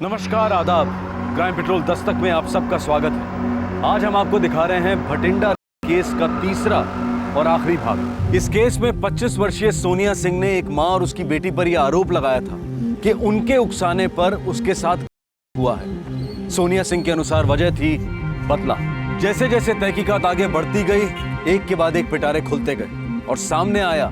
नमस्कार, आदाब। Crime petrol Dastak में आप सबका स्वागत है। आज हम आपको दिखा रहे हैं भटिंडा केस का तीसरा और आखिरी भाग। इस केस में 25 वर्षीय सोनिया सिंह ने एक मां और उसकी बेटी पर यह आरोप लगाया था कि उनके उकसाने पर उसके साथ हुआ है। सोनिया सिंह के अनुसार वजह थी बदला। जैसे जैसे तहकीकात आगे बढ़ती गई, एक के बाद एक पिटारे खुलते गए और सामने आया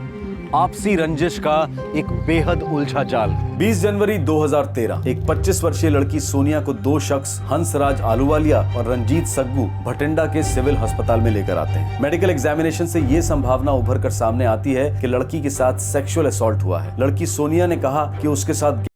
आपसी रंजिश का एक बेहद उलझा जाल। 20 जनवरी 2013 एक 25 वर्षीय लड़की सोनिया को दो शख्स हंसराज आलूवालिया और रंजीत सग्गू भटिंडा के सिविल अस्पताल में लेकर आते हैं। मेडिकल एग्जामिनेशन से ये संभावना उभर कर सामने आती है कि लड़की के साथ सेक्सुअल असॉल्ट हुआ है। लड़की सोनिया ने कहा कि उसके साथ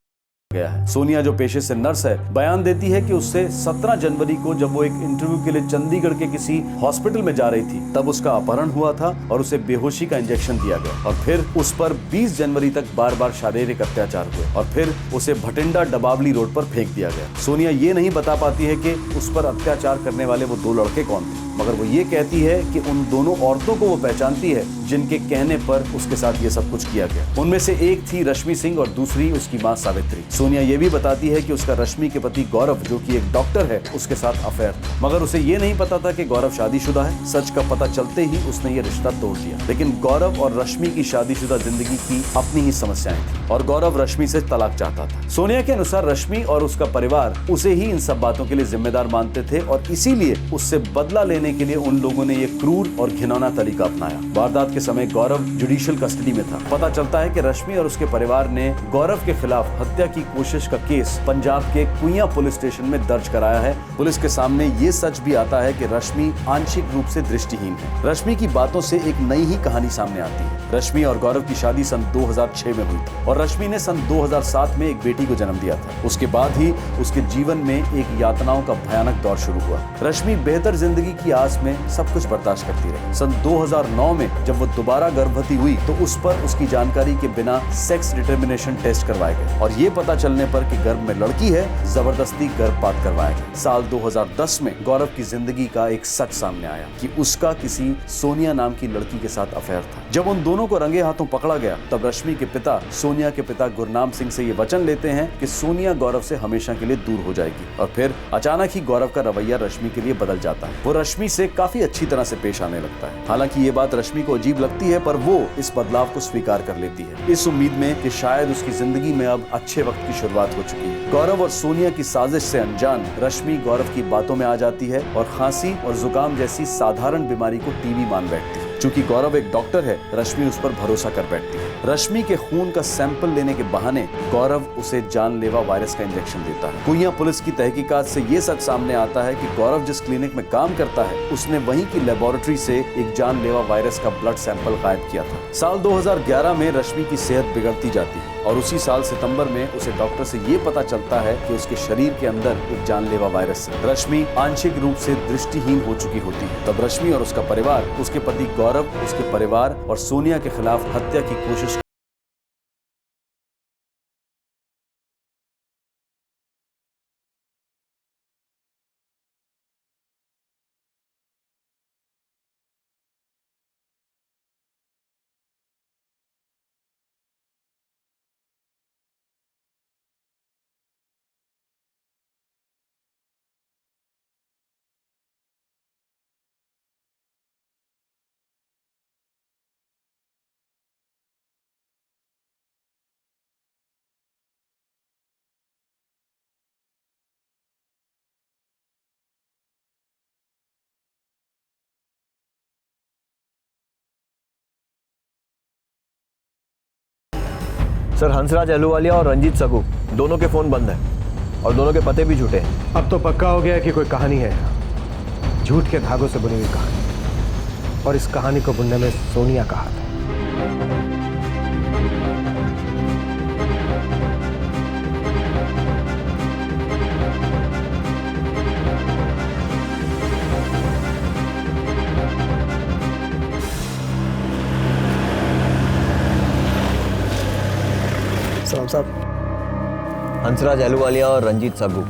गया है। सोनिया, जो पेशे से नर्स है, बयान देती है कि उससे 17 जनवरी को जब वो एक इंटरव्यू के लिए चंडीगढ़ के किसी हॉस्पिटल में जा रही थी, तब उसका अपहरण हुआ था और उसे बेहोशी का इंजेक्शन दिया गया और फिर उस पर 20 जनवरी तक बार बार शारीरिक अत्याचार हुए और फिर उसे भटिंडा डबावली रोड पर फेंक दिया गया। सोनिया ये नहीं बता पाती है कि उस पर अत्याचार करने वाले वो दो लड़के कौन थे, मगर वो ये कहती है कि उन दोनों औरतों को वो पहचानती है जिनके कहने पर उसके साथ ये सब कुछ किया गया। उनमें से एक थी रश्मि सिंह और दूसरी उसकी मां सावित्री। सोनिया ये भी बताती है कि उसका रश्मि के पति गौरव, जो कि एक डॉक्टर है, उसके साथ अफेयर था, मगर उसे ये नहीं पता था कि गौरव शादीशुदा है। सच का पता चलते ही उसने ये रिश्ता तोड़ दिया। लेकिन गौरव और रश्मि की शादीशुदा जिंदगी की अपनी ही समस्याएं थी और गौरव रश्मि से तलाक चाहता था। सोनिया के अनुसार रश्मि और उसका परिवार उसे ही इन सब बातों के लिए जिम्मेदार मानते थे और इसीलिए उससे बदला लेने के लिए उन लोगों ने ये क्रूर और घिनौना तरीका अपनाया। वारदात के समय गौरव जुडिशियल कस्टडी में था। पता चलता है कि रश्मि और उसके परिवार ने गौरव के खिलाफ हत्या की कोशिश का केस पंजाब के कुइयां पुलिस स्टेशन में दर्ज कराया है। पुलिस के सामने ये सच भी आता है कि रश्मि आंशिक रूप से दृष्टिहीन है। रश्मि की बातों से एक नई ही कहानी सामने आती है। रश्मि और गौरव की शादी सन 2006 में हुई थी और रश्मि ने सन 2007 में एक बेटी को जन्म दिया था। उसके बाद ही उसके जीवन में एक यातनाओं का भयानक दौर शुरू हुआ। रश्मि बेहतर जिंदगी की आस में सब कुछ बर्दाश्त करती रही। सन 2009 में जब वो दोबारा गर्भवती हुई तो उस पर उसकी जानकारी के बिना सेक्स डिटर्मिनेशन टेस्ट करवाए गए और ये पता चलने पर कि गर्भ में लड़की है, जबरदस्ती गर्भपात करवाया गया। साल 2010 में गौरव की जिंदगी का एक सच सामने आया कि उसका किसी सोनिया नाम की लड़की के साथ अफेयर था। जब उन दोनों को रंगे हाथों पकड़ा गया, तब रश्मि के पिता, सोनिया के पिता गुरनाम सिंह से ये वचन लेते हैं कि सोनिया गौरव से हमेशा के लिए दूर हो जाएगी और फिर अचानक ही गौरव का रवैया रश्मि के लिए बदल जाता है। वो रश्मि से काफी अच्छी तरह से पेश आने लगता है। हालांकि ये बात रश्मि को अजीब लगती है, पर वो इस बदलाव को स्वीकार कर लेती है, इस उम्मीद में कि शायद उसकी जिंदगी में अब अच्छे वक्त की शुरुआत हो चुकी है। गौरव और सोनिया की साजिश से अनजान रश्मि गौरव की बातों में आ जाती है और खांसी और जुकाम जैसी साधारण बीमारी को टीबी मान बैठती है। चूंकि गौरव एक डॉक्टर है, रश्मि उस पर भरोसा कर बैठती है। रश्मि के खून का सैंपल लेने के बहाने गौरव उसे जानलेवा वायरस का इंजेक्शन देता है। कुइयां पुलिस की तहकीकात से ये सच सामने आता है कि गौरव जिस क्लिनिक में काम करता है, उसने वहीं की लेबोरेटरी से एक जानलेवा वायरस का ब्लड सैंपल गायब किया था। साल 2011 में रश्मि की सेहत बिगड़ती जाती है और उसी साल सितंबर में उसे डॉक्टर से ये पता चलता है कि उसके शरीर के अंदर एक जानलेवा वायरस है। रश्मि आंशिक रूप से दृष्टिहीन हो चुकी होती है। तब रश्मि और उसका परिवार, उसके पति गौरव, उसके परिवार और सोनिया के खिलाफ हत्या की कोशिश सर, हंसराज आलूवालिया और रंजीत सग्गू दोनों के फोन बंद हैं और दोनों के पते भी झूठे हैं। अब तो पक्का हो गया कि कोई कहानी है, झूठ के धागों से बुनी हुई कहानी, और इस कहानी को बुनने में सोनिया का हाथ है। साहब, हंसराज आलूवालिया और रंजीत सग्गू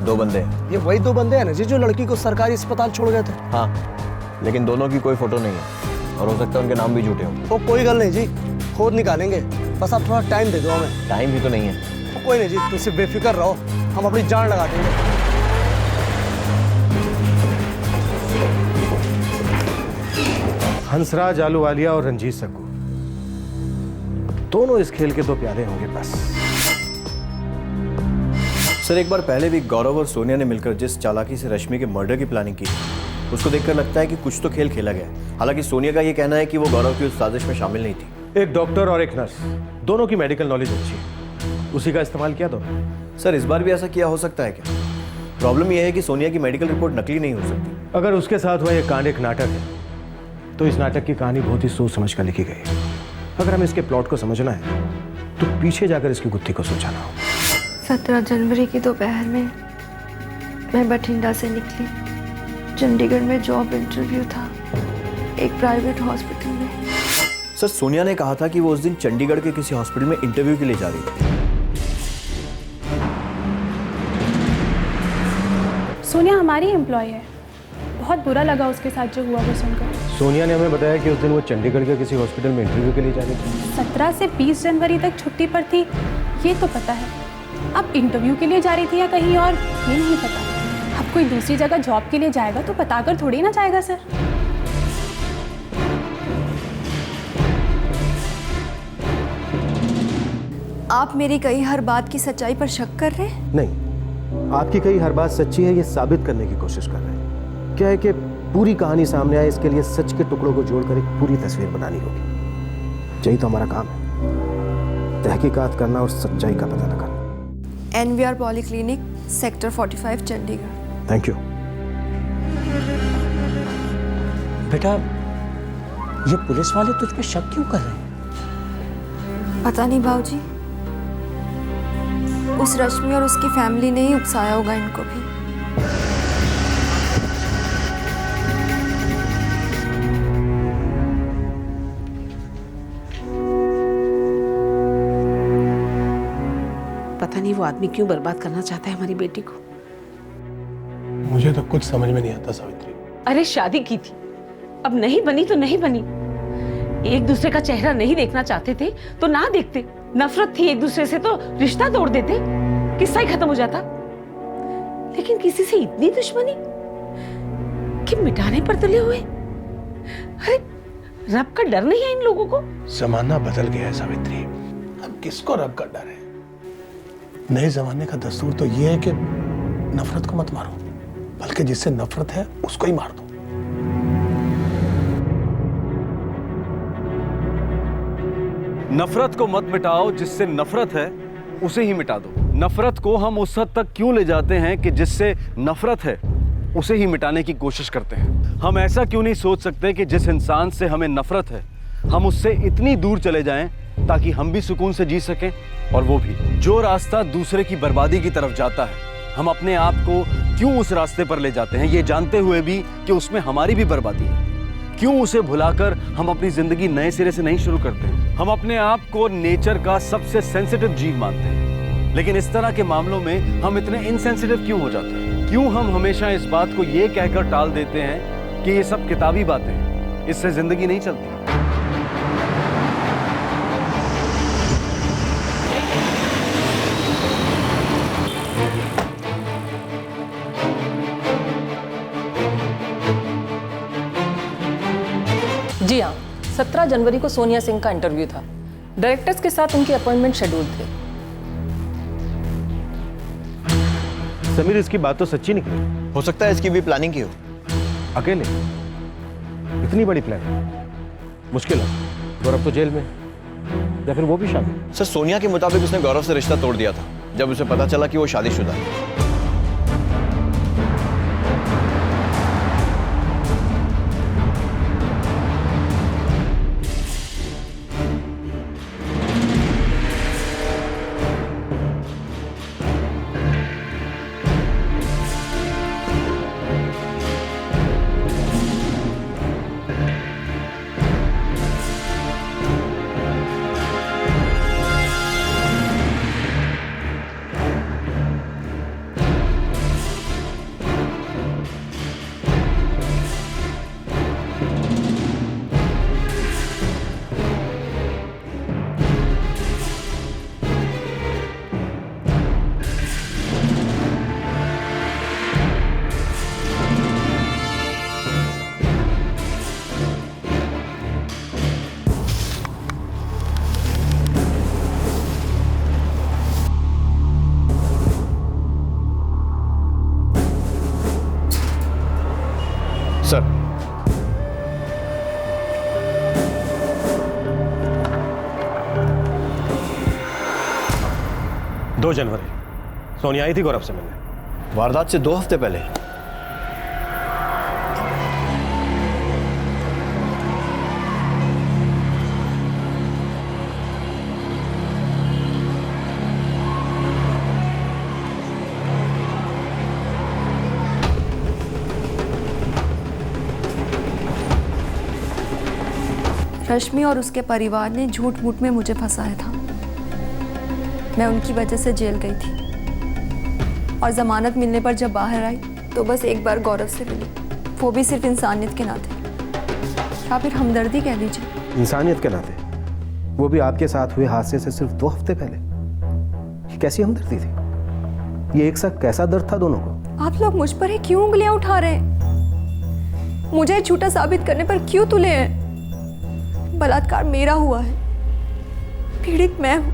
दो बंदे हैं। ये वही दो बंदे हैं ना जी जो लड़की को सरकारी अस्पताल छोड़ गए थे? हाँ, लेकिन दोनों की कोई फोटो नहीं है और हो सकता है उनके नाम भी झूठे हों। वो कोई गल नहीं जी, खोद निकालेंगे, बस आप थोड़ा टाइम दे दो हमें। टाइम ही तो नहीं है। कोई नहीं जी, तुम सिर्फ बेफिक्र रहो। हम अपनी जान लगा देंगे। हंसराज आलूवालिया और रंजीत सक्कू दोनों इस खेल के दो प्यादे होंगे बस। सर एक बार पहले भी गौरव और सोनिया ने मिलकर जिस चालाकी से रश्मि के मर्डर की प्लानिंग की उसको देखकर लगता है कि कुछ तो खेल खेला गया है। हालांकि सोनिया का ये कहना है कि वो गौरव की उस साजिश में शामिल नहीं थी। एक डॉक्टर और एक नर्स, दोनों की मेडिकल नॉलेज अच्छी है, उसी का इस्तेमाल किया दोनों। सर इस बार भी ऐसा किया हो सकता है क्या? प्रॉब्लम यह है कि सोनिया की मेडिकल रिपोर्ट नकली नहीं हो सकती। अगर उसके साथ हुआ ये कांड एक नाटक है तो इस नाटक की कहानी बहुत ही सोच समझ कर लिखी गई है। अगर हमें इसके प्लॉट को समझना है तो पीछे जाकर इसकी गुत्थी को सोचाना होगा। 17 जनवरी की दोपहर में मैं बठिंडा से निकली। चंडीगढ़ में जॉब इंटरव्यू था, एक प्राइवेट हॉस्पिटल में। सर सोनिया ने कहा था कि वो उस दिन चंडीगढ़ के किसी हॉस्पिटल में इंटरव्यू के लिए जा रही थी। सोनिया हमारी एम्प्लॉय है। बहुत बुरा लगा उसके साथ जो हुआ वो सुनकर। सोनिया ने हमें बताया कि उस दिन वो चंडीगढ़ के किसी हॉस्पिटल में इंटरव्यू के लिए जा रही थी। 17 से 20 जनवरी तक छुट्टी पर थी ये तो पता है, अब इंटरव्यू के लिए जा रही थी या कहीं और ये नहीं पता। अब कोई दूसरी जगह जॉब के लिए जाएगा तो पता कर थोड़ी ना जाएगा सर। आप मेरी कही हर बात की सच्चाई पर शक कर रहे हैं? नहीं, आपकी कही हर बात सच्ची है ये साबित करने की कोशिश कर रहे हैं। क्या है कि पूरी कहानी सामने आए इसके लिए सच के टुकड़ों को जोड़कर एक पूरी तस्वीर बनानी होगी। यही तो हमारा काम है, तहकीकात करना और सच्चाई का पता लगाना। NVR polyclinic, sector 45, Chandigarh. Thank you. बेटा ये पुलिस वाले तुझ पे शक क्यों कर रहे हैं? पता नहीं बाबूजी, उस रश्मि और उसकी फैमिली ने ही उकसाया होगा इनको भी। पता नहीं वो आदमी क्यों बर्बाद करना चाहता है हमारी बेटी को। मुझे तो कुछ समझ में नहीं आता सावित्री। अरे शादी की थी, अब नहीं बनी तो नहीं बनी। एक दूसरे का चेहरा नहीं देखना चाहते थे तो ना देखते। नफरत थी एक दूसरे से तो रिश्ता तोड़ देते, किस्सा ही खत्म हो जाता। लेकिन किसी से इतनी दुश्मनी कि मिटाने पर तुले हुए। अरे रब का डर नहीं है इन लोगों को। जमाना बदल गया है सावित्री, अब किसको रब का डर है? नए जमाने का दस्तूर तो ये है कि नफरत को मत मारो, बल्कि जिससे नफरत है उसको ही मार दो। नफरत को मत मिटाओ, जिससे नफरत है उसे ही मिटा दो। नफरत को हम उस हद तक क्यों ले जाते हैं कि जिससे नफरत है उसे ही मिटाने की कोशिश करते हैं? हम ऐसा क्यों नहीं सोच सकते कि जिस इंसान से हमें नफरत है हम उससे इतनी दूर चले जाएं ताकि हम भी सुकून से जी सकें और वो भी। जो रास्ता दूसरे की बर्बादी की तरफ जाता है हम अपने आप को क्यों उस रास्ते पर ले जाते हैं, ये जानते हुए भी कि उसमें हमारी भी बर्बादी है? क्यों उसे भुलाकर हम अपनी जिंदगी नए सिरे से नहीं शुरू करते हैं? हम अपने आप को नेचर का सबसे सेंसिटिव जीव मानते हैं, लेकिन इस तरह के मामलों में हम इतने इनसेंसिटिव क्यों हो जाते हैं? क्यों हम हमेशा इस बात को ये कहकर टाल देते हैं कि ये सब किताबी बातें हैं, इससे जिंदगी नहीं चलती? जी हाँ, 17 जनवरी को सोनिया सिंह का इंटरव्यू था। डायरेक्टर्स के साथ उनकी अपॉइंटमेंट शेड्यूल थे। समीर इसकी बात तो सच्ची निकली। हो सकता है इसकी भी प्लानिंग की हो। अकेले इतनी बड़ी प्लान मुश्किल है। गौरव तो जेल में, या फिर वो भी शादी। सर सोनिया के मुताबिक उसने गौरव से रिश्ता तोड़ दिया था जब उसे पता चला कि वो शादीशुदा है। सर, 2 जनवरी सोनिया आई थी गौरव से मिलने। वारदात से 2 हफ्ते पहले। रश्मि और उसके परिवार ने झूठ मूठ में मुझे फंसाया था। मैं उनकी वजह से जेल गई थी और जमानत मिलने पर जब बाहर आई तो बस एक बार गौरव से मिली, वो भी सिर्फ इंसानियत के नाते, या फिर हमदर्दी कह लीजिए। इंसानियत के नाते? वो भी आपके साथ हुए हादसे से सिर्फ 2 हफ्ते पहले। कैसी हमदर्दी थी? ये एक सा कैसा दर्द था दोनों को? आप लोग मुझ पर ही क्यों उंगलियां उठा रहे हैं? मुझे झूठा साबित करने पर क्यों तुले हैं? बलात्कार मेरा हुआ है, पीड़ित मैं हूं,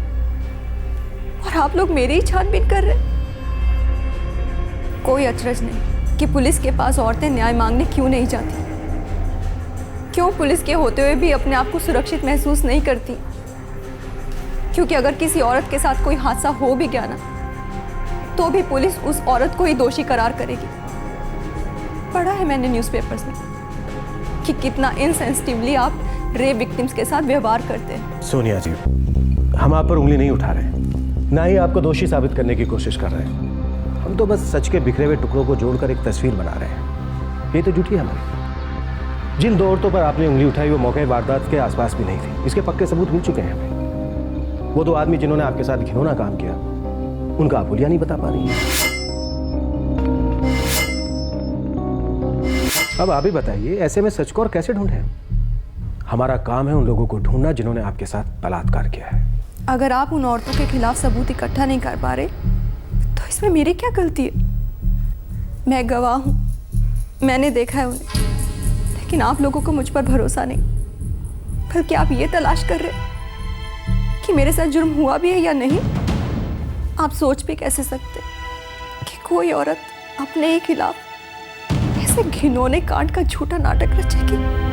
और आप लोग मेरी ही छानबीन कर रहे हैं। कोई अचरज नहीं कि पुलिस के पास औरतें न्याय मांगने क्यों नहीं जाती। क्यों पुलिस के होते हुए भी अपने आप को सुरक्षित महसूस नहीं करती? क्योंकि अगर किसी औरत के साथ कोई हादसा हो भी गया ना, तो भी पुलिस उस औरत को ही दोषी करार करेगी। पढ़ा है मैंने न्यूज़पेपर्स में कि कितना इनसेंसिटिवली आप रेप विक्टिम्स के साथ व्यवहार करते हैं। सोनिया जी, हम आप पर उंगली नहीं उठा रहे, ना ही आपको दोषी साबित करने की कोशिश कर रहे हैं। हम तो बस सच के बिखरे हुए टुकड़ों को जोड़कर एक तस्वीर बना रहे हैं। ये तो झूठी है हमारी। जिन 2 औरतों पर आपने उंगली उठाई वो मौके वारदात के आसपास भी नहीं थी। इसके पक्के सबूत मिल चुके हैं हमें। वो 2 आदमी जिन्होंने आपके साथ घिनौना काम किया, उनका आप हुलिया नहीं बता पा रही है। अब आप ही बताइए, ऐसे में सच को और कैसे ढूंढें? हमारा काम है उन लोगों को ढूंढना जिन्होंने आपके साथ बलात्कार किया है। अगर आप उन औरतों के खिलाफ सबूत इकट्ठा नहीं कर पा रहे तो इसमें मेरी क्या गलती है? मैं गवाह हूं, मैंने देखा है उन्हें, लेकिन आप लोगों को मुझ पर भरोसा नहीं, बल्कि आप ये तलाश कर रहे कि मेरे साथ जुर्म हुआ भी है या नहीं। आप सोच भी कैसे सकते कि कोई औरत अपने ही खिलाफ ऐसे घिनौने कांड का झूठा नाटक रचेगी?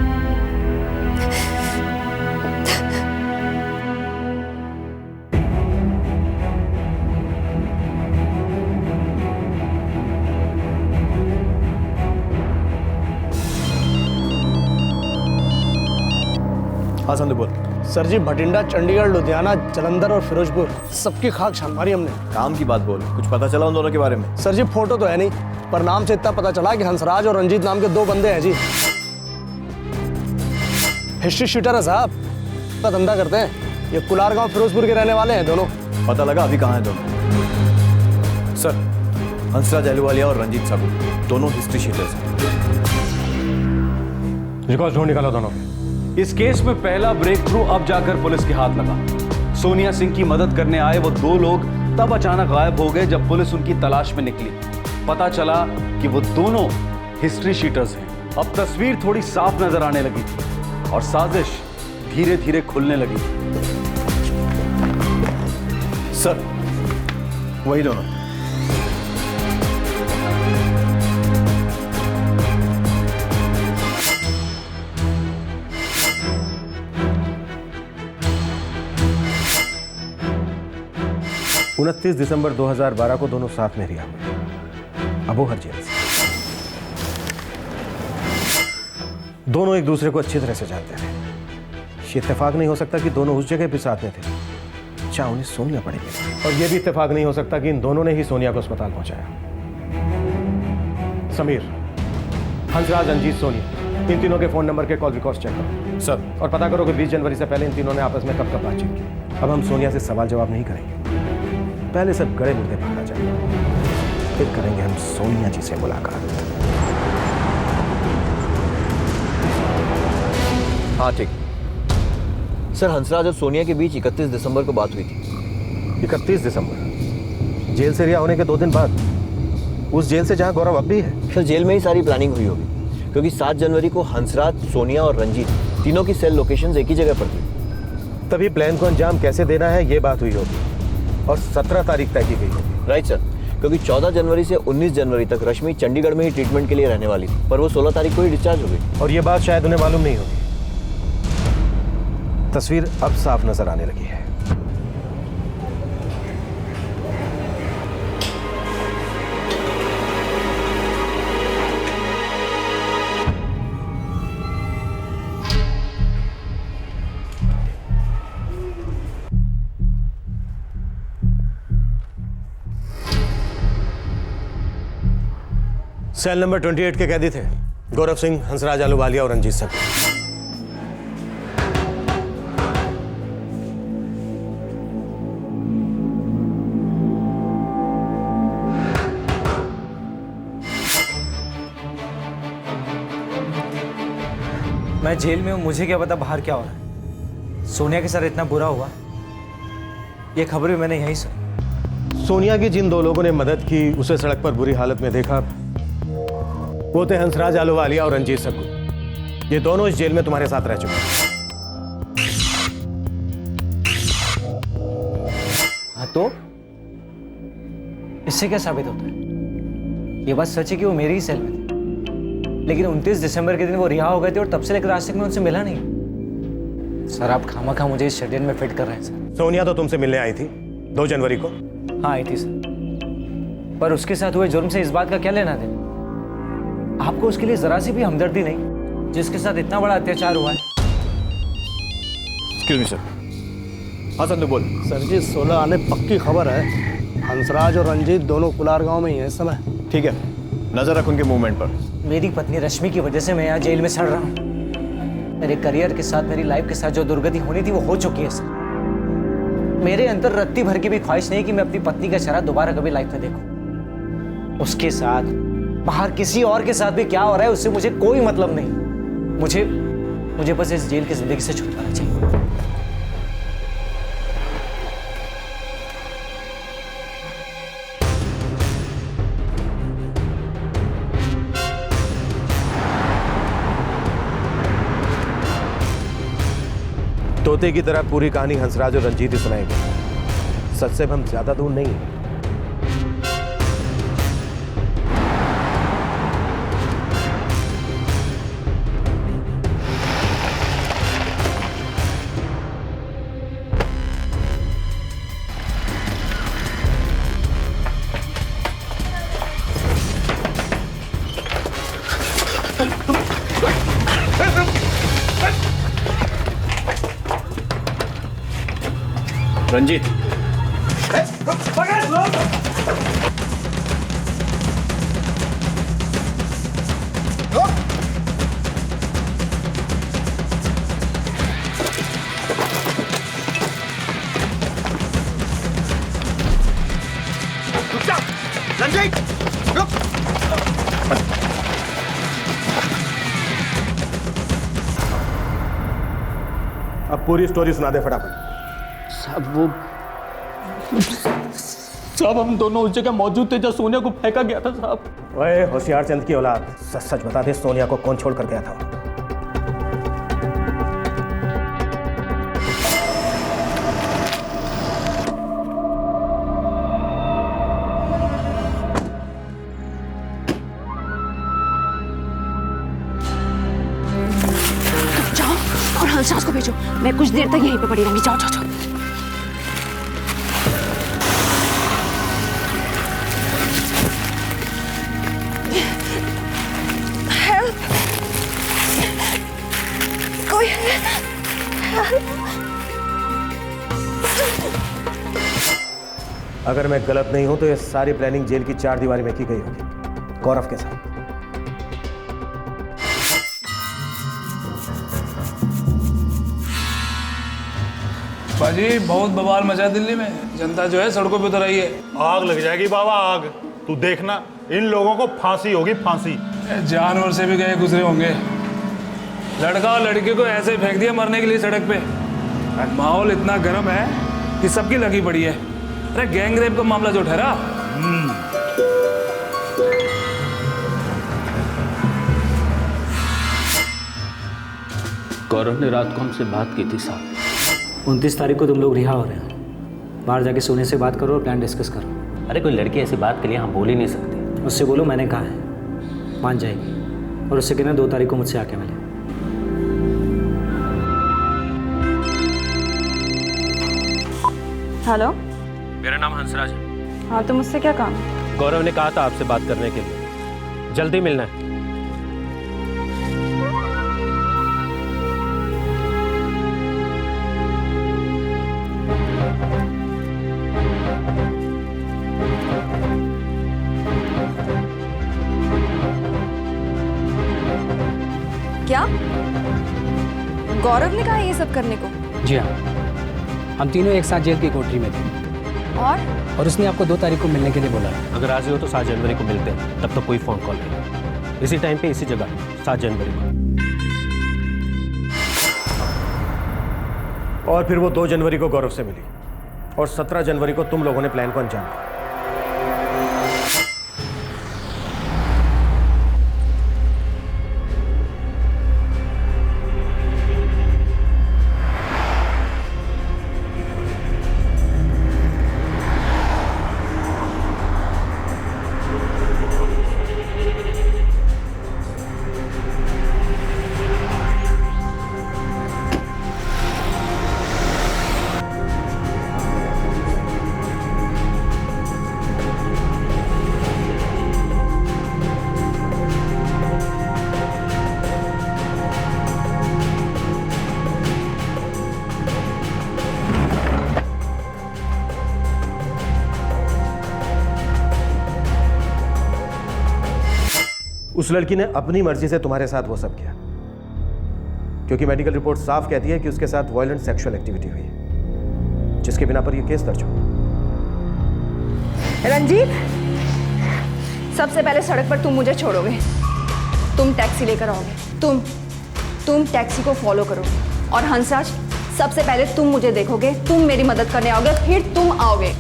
हाँ संदीप बोल। सर जी, भटिंडा, चंडीगढ़, लुधियाना, जालंधर और फिरोजपुर सबकी खाक छान मारी हमने। काम की बात बोल, कुछ पता चला उन दोनों के बारे में? सर जी, फोटो तो है नहीं, पर नाम से इतना पता चला कि हंसराज और रंजीत नाम के 2 बंदे हैं जी। हिस्ट्री शूटर है साहब, का धंधा करते हैं। ये कुलार गांव फिरोजपुर के रहने वाले हैं दोनों। पता लगा अभी कहाँ हैं दोनों? सर, हंसराज अहलूवालिया और रंजीत साबू दोनों हिस्ट्री शीटर्स हैं। रिकॉर्ड ढूंढ निकालो दोनों। इस केस में पहला ब्रेक थ्रू अब जाकर पुलिस के हाथ लगा। सोनिया सिंह की मदद करने आए वो 2 लोग तब अचानक गायब हो गए जब पुलिस उनकी तलाश में निकली। पता चला कि वो दोनों हिस्ट्री शीटर्स हैं। अब तस्वीर थोड़ी साफ नजर आने लगी थी और साजिश धीरे धीरे खुलने लगी। सर, वही दोनों। उनतीस दिसंबर 2012 को दोनों साथ में रिहा हुए अबोहर जेल से। दोनों एक दूसरे को अच्छी तरह से जानते थे। ये इत्तेफाक नहीं हो सकता कि दोनों उस जगह पे साथ में थे जहां उन्हें सोनिया पड़ेगी, और यह भी इत्तेफाक नहीं हो सकता कि इन दोनों ने ही सोनिया को अस्पताल पहुंचाया। समीर, हंसराज, रंजीत, सोनिया, इन तीनों के फोन नंबर के कॉल रिकॉर्ड चेक करो सर, और पता करो कि 20 जनवरी से पहले इन तीनों ने आपस में कब कब बातचीत की। अब हम सोनिया से सवाल जवाब नहीं करेंगे, पहले सब गड़े मुद्दे पकड़ा जाए, फिर करेंगे हम सोनिया जी से मुलाकात। हाँ ठीक। सर, हंसराज और सोनिया के बीच 31 दिसंबर को बात हुई थी। 31 दिसंबर? जेल से रिहा होने के 2 दिन बाद? उस जेल से जहां गौरव अब भी है? सर, जेल में ही सारी प्लानिंग हुई होगी, क्योंकि 7 जनवरी को हंसराज, सोनिया और रंजीत तीनों की सेल लोकेशंस एक ही जगह पर थी। तभी प्लान को अंजाम कैसे देना है ये बात हुई होगी, और 17 तारीख तय की गई होगी। राइट सर, क्योंकि 14 जनवरी से 19 जनवरी तक रश्मि चंडीगढ़ में ही ट्रीटमेंट के लिए रहने वाली थी, पर वो 16 तारीख को ही डिस्चार्ज हो गई। और ये बात शायद उन्हें मालूम नहीं होगी। तस्वीर अब साफ नजर आने लगी है। सेल नंबर 28 के कैदी थे गौरव सिंह, हंसराज आलूवालिया और रंजीत सिंह। मैं जेल में हूं, मुझे क्या पता बाहर क्या हो रहा है। सोनिया के साथ इतना बुरा हुआ, ये खबर भी मैंने यहीं सुनी। सोनिया की जिन दो लोगों ने मदद की, उसे सड़क पर बुरी हालत में देखा, वो थे हंसराज आलूवालिया और रंजीत सक्कू। ये दोनों इस जेल में तुम्हारे साथ रह चुके हैं। हाँ तो इससे क्या साबित होता है? ये बात सच है कि वो मेरी ही सेल में थे, लेकिन 29 दिसंबर के दिन वो रिहा हो गए थे और तब से लेकर आज तक मैं उनसे मिला नहीं। सर आप खामखा मुझे इस षड्यंत्र में फिट कर रहे हैं सर। सोनिया तो तुमसे मिलने आई थी 2 जनवरी को। हाँ आई थी सर, पर उसके साथ हुए जुर्म से इस बात का क्या लेना देना? आपको उसके लिए जरा सी भी हमदर्दी नहीं, जिसके साथ इतना बड़ा अत्याचार हुआ है। Excuse me sir. हाँ संदू बोल। सर जी 16 आने पक्की खबर है। हंसराज और रंजीत दोनों कुलार गांव में ही हैं इस समय। ठीक है, नजर रख उनके मूवमेंट पर। मेरी पत्नी रश्मि की वजह से मैं यहाँ जेल में सड़ रहा हूँ। मेरे करियर के साथ, मेरी लाइफ के साथ जो दुर्गति होनी थी वो हो चुकी है सर। मेरे अंदर रत्ती भर की भी ख्वाहिश नहीं कि मैं अपनी पत्नी का चेहरा दोबारा कभी लाइफ में देखूं। उसके साथ बाहर किसी और के साथ भी क्या हो रहा है उससे मुझे कोई मतलब नहीं। मुझे बस इस जेल की जिंदगी से छुटकारा चाहिए। तोते की तरह पूरी कहानी हंसराज और रंजीत ही सुनाएंगे। सच से हम ज्यादा दूर नहीं हैं। रंजीत, अब पूरी स्टोरी सुना दे फटाफट। साहब हम दोनों उस जगह मौजूद थे जब सोनिया को फेंका गया था साहब। ओए होशियार चंद की औलाद, सच सच बता दे, सोनिया को कौन छोड़ कर गया था? जाओ और हंसराज को भेजो, मैं कुछ देर तक यहीं पे पड़ी रहूंगी। जाओ जाओ जाओ। कोई है? अगर मैं गलत नहीं हूं तो ये सारी प्लानिंग जेल की 4 दीवारी में की गई होगी, गौरव के साथ। बाजी बहुत बवाल मचा दिल्ली में, जनता जो है सड़कों पे उतर आई है। आग लग जाएगी बाबा, आग। तू देखना, इन लोगों को फांसी होगी, फांसी। जानवर से भी गए गुजरे होंगे। लड़का और लड़की को ऐसे फेंक दिया मरने के लिए सड़क पे। माहौल इतना गर्म है कि सबकी लगी पड़ी है। अरे गैंग रेप का मामला जो ठहरा। गौरव ने रात को हमसे बात की थी साहब। 29 तारीख को तुम लोग रिहा हो रहे हो। बाहर जाके सोने से बात करो और प्लान डिस्कस करो। अरे कोई लड़की ऐसी बात के लिए हम बोल ही नहीं सकते। उससे बोलो मैंने कहा है, मान जाएगी। और उससे कहना 2 तारीख को मुझसे आके मिले। हेलो, मेरा नाम हंसराज है। हाँ तो मुझसे क्या काम है? गौरव ने कहा था आपसे बात करने के लिए, जल्दी मिलना है। क्या गौरव ने कहा ये सब करने को? जी हाँ, हम तीनों एक साथ जेल की कोठरी में थे और उसने आपको 2 तारीख को मिलने के लिए बोला है। अगर राजी हो तो 7 जनवरी को मिलते हैं, तब तक कोई फोन कॉल नहीं, इसी टाइम पे इसी जगह 7 जनवरी को। और फिर वो 2 जनवरी को गौरव से मिली और 17 जनवरी को तुम लोगों ने प्लान को अंजाम दिया। उस लड़की ने अपनी मर्जी से तुम्हारे साथ वो सब किया, क्योंकि मेडिकल रिपोर्ट साफ कहती है कि उसके साथ वायलेंट सेक्सुअल एक्टिविटी हुई है, जिसके बिना पर यह केस दर्ज हुआ। रंजीत, सबसे पहले सड़क पर तुम मुझे छोड़ोगे, तुम टैक्सी लेकर आओगे, तुम टैक्सी को फॉलो करोगे, और हंसराज, सबसे पहले तुम मुझे देखोगे, तुम मेरी मदद करने आओगे, फिर तुम आओगे।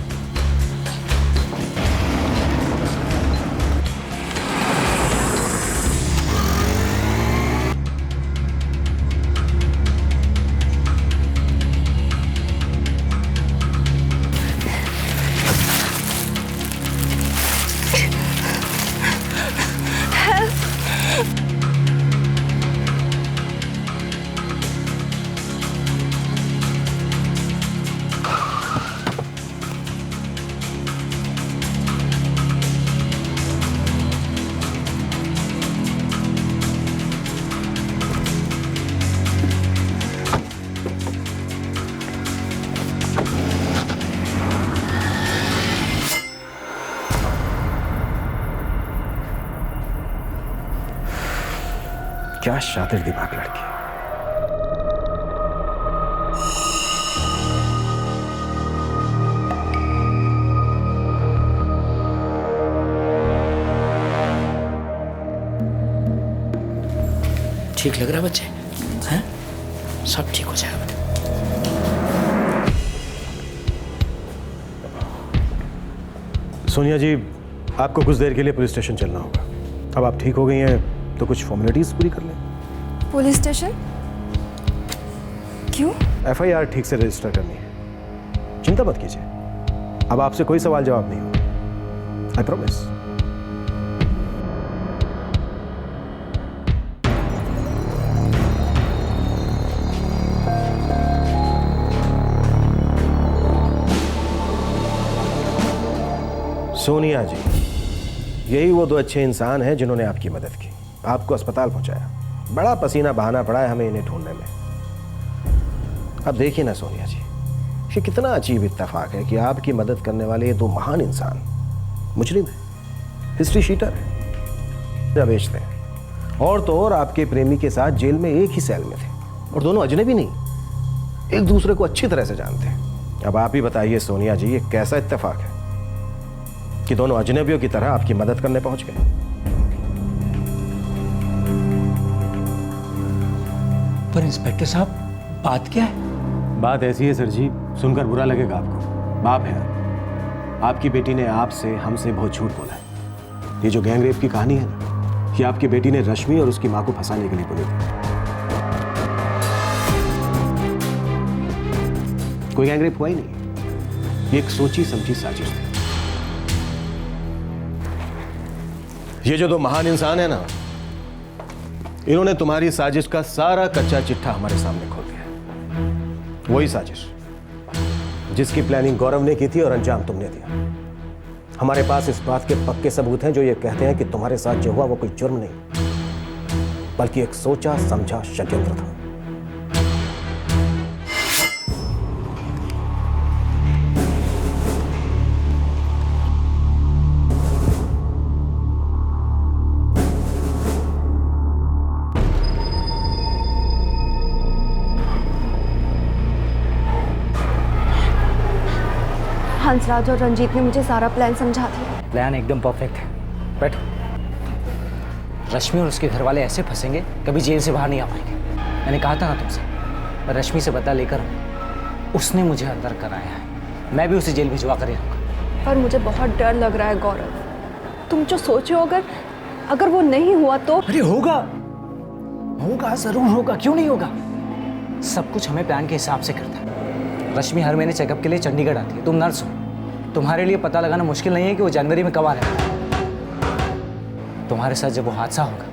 क्या शातिर दिमाग लड़की। ठीक लग रहा है बच्चे? हैं? सब ठीक हो जाएगा बेटा। सोनिया जी, आपको कुछ देर के लिए पुलिस स्टेशन चलना होगा। अब आप ठीक हो गई हैं तो कुछ फॉर्मेलिटीज पूरी कर लें। पुलिस स्टेशन क्यों? FIR ठीक से रजिस्टर करनी है। चिंता मत कीजिए, अब आपसे कोई सवाल जवाब नहीं होगा, आई प्रॉमिस। सोनिया जी, यही वो 2 अच्छे इंसान हैं जिन्होंने आपकी मदद की, आपको अस्पताल पहुंचाया। बड़ा पसीना बहाना पड़ा है हमें इन्हें ढूंढने में। अब देखिए ना सोनिया जी, ये कितना अजीब इत्तेफाक है कि आपकी मदद करने वाले ये 2 महान इंसान मुजरिम है, हिस्ट्री शीटर है, या बेचते हैं। और तो और आपके प्रेमी के साथ जेल में एक ही सेल में थे, और दोनों अजनबी नहीं, एक दूसरे को अच्छी तरह से जानते हैं। अब आप ही बताइए सोनिया जी, ये कैसा इत्तेफाक है कि दोनों अजनबियों की तरह आपकी मदद करने पहुंच गए। पर इंस्पेक्टर साहब, बात क्या है? बात ऐसी है सर जी, सुनकर बुरा लगेगा आपको। बाप है आपकी बेटी ने आपसे हमसे बहुत झूठ बोला है। ये जो गैंग रेप की कहानी है ना, ये आपकी बेटी ने रश्मि और उसकी मां को फंसाने के लिए बोली थी। कोई गैंग रेप हुआ ही नहीं, ये एक सोची समझी साजिश थी। ये जो दो महान इंसान है ना, इन्होंने तुम्हारी साजिश का सारा कच्चा चिट्ठा हमारे सामने खोल दिया। वही साजिश जिसकी प्लानिंग गौरव ने की थी और अंजाम तुमने दिया। हमारे पास इस बात के पक्के सबूत हैं जो ये कहते हैं कि तुम्हारे साथ जो हुआ वो कोई जुर्म नहीं, बल्कि एक सोचा समझा षड्यंत्र था। हंसराज और रंजीत ने मुझे सारा प्लान समझा दिया। प्लान एकदम परफेक्ट है। बैठ। रश्मि और उसके घर वाले ऐसे फंसेंगे कभी जेल से बाहर नहीं आ पाएंगे। मैंने कहा था ना तुमसे, रश्मि से बदला लेकर उसने मुझे अंदर कराया है, मैं भी उसे जेल भिजवा कर ही रहूंगा। पर मुझे बहुत डर लग रहा है गौरव। तुम जो सोचो अगर वो नहीं हुआ तो। अरे होगा, होगा, जरूर होगा, क्यों नहीं होगा। सब कुछ हमें प्लान के हिसाब से करता है। रश्मि हर महीने चेकअप के लिए चंडीगढ़ आती है। तुम नर्स हो, तुम्हारे लिए पता लगाना मुश्किल नहीं है कि वो जनवरी में कब आ रहा है। तुम्हारे साथ जब वो हादसा होगा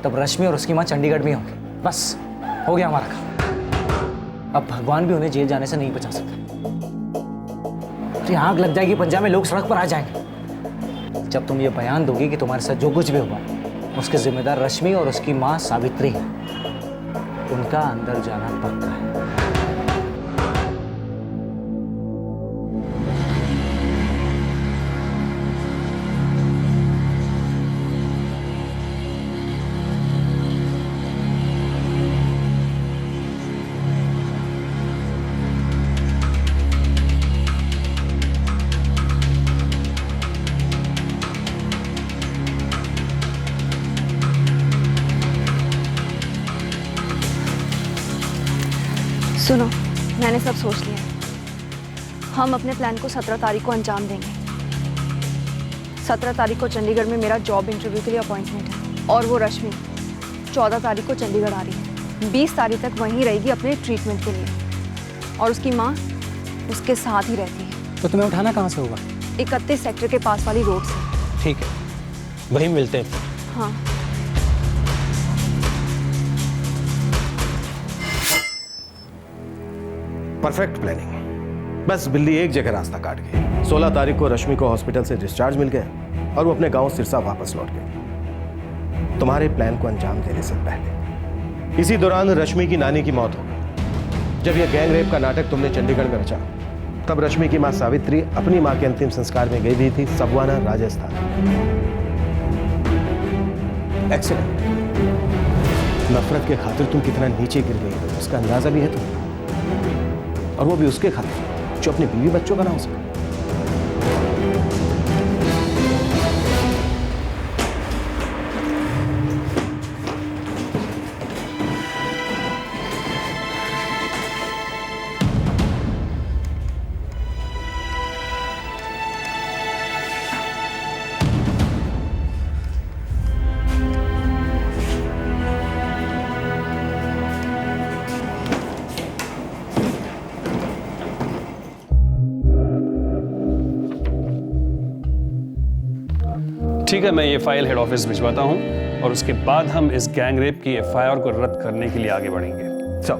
तब रश्मि और उसकी माँ चंडीगढ़ में होंगे। बस हो गया हमारा काम। अब भगवान भी उन्हें जेल जाने से नहीं बचा सकता। अरे आग लग जाएगी पंजाब में, लोग सड़क पर आ जाएंगे। जब तुम ये बयान दोगे कि तुम्हारे साथ जो कुछ भी हुआ उसके जिम्मेदार रश्मि और उसकी माँ सावित्री है, उनका अंदर जाना पक्का है। सुनो, मैंने सब सोच लिया। हम अपने प्लान को 17 तारीख को अंजाम देंगे। 17 तारीख को चंडीगढ़ में मेरा जॉब इंटरव्यू के लिए अपॉइंटमेंट है और वो रश्मि 14 तारीख को चंडीगढ़ आ रही है। 20 तारीख तक वहीं रहेगी अपने ट्रीटमेंट के लिए और उसकी माँ उसके साथ ही रहती है। तो तुम्हें उठाना कहाँ से होगा? 31 सेक्टर के पास वाली रोड से। ठीक है, वहीं मिलते हैं। हाँ। Perfect planning. बस बिल्ली एक जगह रास्ता काट गई। 16 तारीख को रश्मि को हॉस्पिटल से डिस्चार्ज मिल गया और वो अपने गांव सिरसा वापस लौट गई तुम्हारे प्लान को अंजाम देने से पहले। इसी दौरान रश्मि की नानी की मौत हो गई। जब यह गैंग रेप का नाटक तुमने चंडीगढ़ में रचा तब रश्मि की मां सावित्री अपनी मां के अंतिम संस्कार में गई भी थी सबवाना, राजस्थान। एक्सीडेंट। नफरत के खातिर तुम कितना नीचे गिर गई हो उसका अंदाजा भी है तुम्हें, और वो भी उसके खातिर जो अपने बीवी बच्चों का ना हो सके। ठीक है, मैं ये फाइल हेड ऑफिस भिजवाता हूँ और उसके बाद हम इस गैंग रेप की एफआईआर को रद्द करने के लिए आगे बढ़ेंगे। सब